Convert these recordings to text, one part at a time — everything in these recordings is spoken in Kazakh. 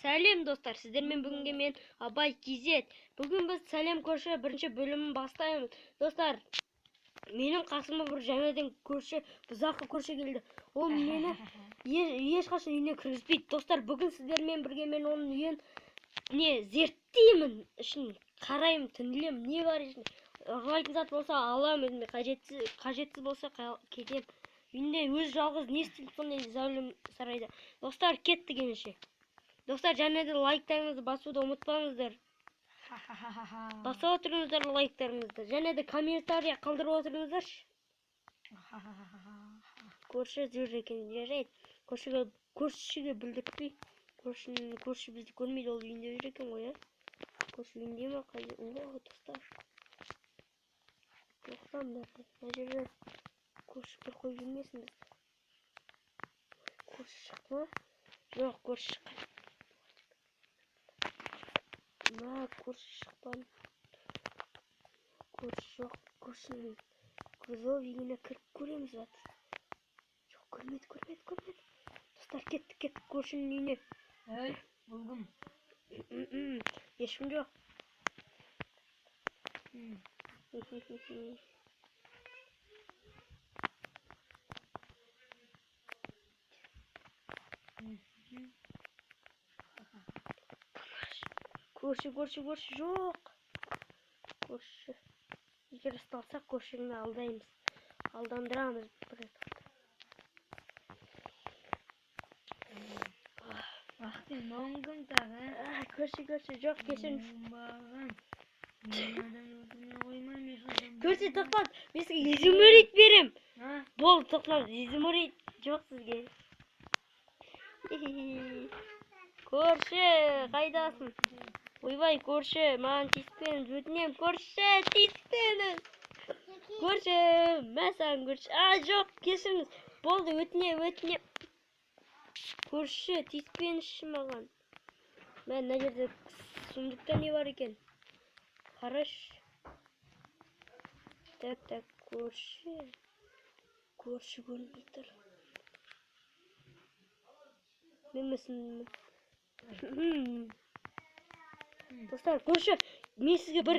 Сәлем достар, сіздермен бүгінге мен Абай Кизет. Бүгін біз сәлем көрші бірінші бөлімін бастаймыз. Достар, менің қасыма бір жаңадан көрші, бұзақы көрші келді. Ол мені ешқашан үйіне кіргізбейді. Достар, бүгін сіздермен бірге мен оның үйін зерттеймін, ішін қараймын, түнделемін, не бар ішінде. Ұрлайтын зат болса аламын, қажетсіз болса кетемін. Үйінде өз жалғыз не істейді сондай зәулім сарайда. Достар, кеттік ендеше. Достар, және де лайктарыңызды басуды ұмытпаңыздар. Басып отырыңыздар лайктарыңызды. Және де комментария қалдырып отырыңыздар. Көрші жүр екен, жарайды. Көршіге білдіртпей. Көрші бізді көрмейді, ол үйінде жүр екен ғой, көрші үйінде ма? О, достар. Тоқтаңдар. Мына жерде көрші бір қойып жүрмесін бізді. Көрші шықты ма? Жоқ, көрші шыққан. Көрші шықпан. Көрші жоқ, көршінің күзов үйіне кіріп көреміз бәт. Жоқ, көрмеді. Достар, кеттік көршінің үйіне. Әй, болғым. Ешкім жоқ. Көрші жоқ. Көрші. Егер ұсталсақ, көршіні алдаймыз. Алдандырамыз. Вақты моңғым тағы. Көрші жоқ, кешін. Көрші, тоқтат. Мен сізге изумрид берем. Бол, тоқтат. Изумрид жоқ сізге. Көрші, қайдасың? Ойбай, көрші, маған тиіспеңіз, өтінем. Көрші, тиіспеңіз. Көрші, мәсән көрші. Жоқ, кешіріңіз. Болды, өтінем. Көрші, тиіспеңізші маған. Мен мына жерде сундукта не бар екен? Қараш. Так, көрші. Көрші көрінбей тұр. Мен Достар, көрші, мен сізге бір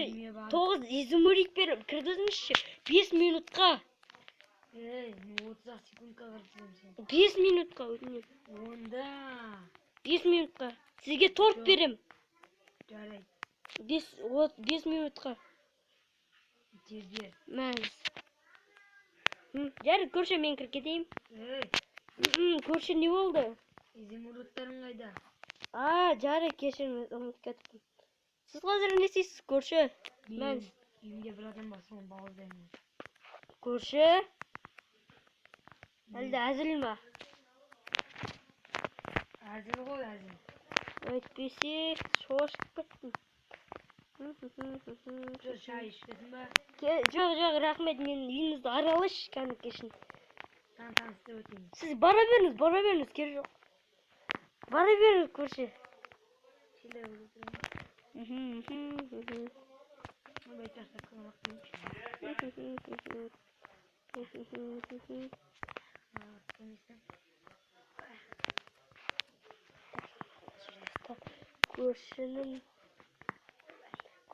9 изумрид беріп кіргізіңізші. 5 минутқа. 30 секундқа кіргізем сен. 5 минутқа өтінем. Онда. 5 минутқа. Сізге торт берем. Жарайды. 5 минутқа. Бер. Мәз. Жарайды, көрші, мен кіріп кетейін. Көрші, не болды? Изумрудтарың қайда? Жарайды, кешіріңіз, ұмытып кеттім. Сіз қазір не істейсіз, көрші? Мен үйімде бір адам бар, соны бауыздаймын. Көрші? Әлде әзіл ма? Әзіл ғой, әзіл. Өйтпесе, шошып кеттім. Шай ішкесін ба? Жоқ, рахмет, мен үйіңізді аралайшы, кәні кешін. Танысты өтейін. Сіз бара беріңіз, кері жоқ. Бара беріңіз, көрші. Келе өтейін.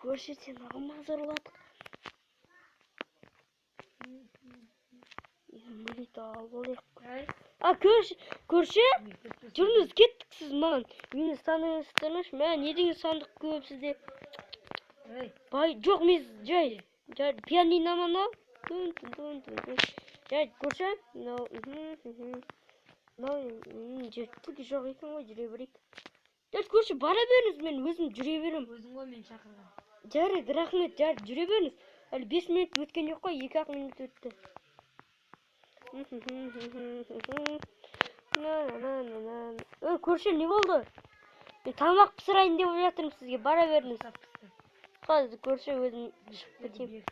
Көрші, сен алма зорладық. Көрші? Жүріңіз, кеттік сіз маған. Мені сандыңыз тұрныш, мән едіңіз сандық көп сізде. Жоқ, мен жай, пианино мана. Жай, көрші? Жетті жоқ екен ғой, жүре берейік. Жай, көрші, бара беріңіз, мен өзім жүре берем. Өзің ғой мен шақырған. Жарайды, рахмет, жүре беріңіз. Әлі 5 минут өткен жоқ қой, 2-ақ минут өтті. Көрші, не болды? Мен тамақ пісірайын деп жатырмын сізге, бара беріңіз. Қазір көрші, өзім шығып кетейін.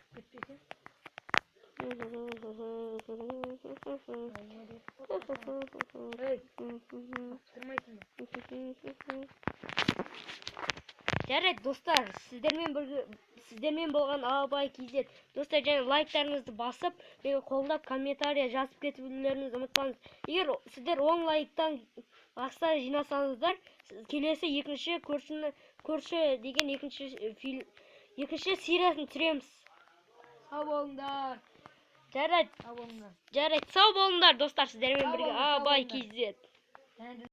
Жарайды достар, сіздермен болған Абай KZ. Достар, және лайктарыңызды басып, мені қолдап комментария жазып кетулеріңізді ұмытпаңыз. Егер сіздер 10 лайктан аса жинасаңыздар, келесі екінші көрші деген екінші сериясын түсіреміз. Sağ bolыңдар. Жарайды, Sağ bolыңдар. жарайды, сау болыңдар достар, сіздермен Сау бірге болыңдар, сау Абай болыңдар. KZ. Және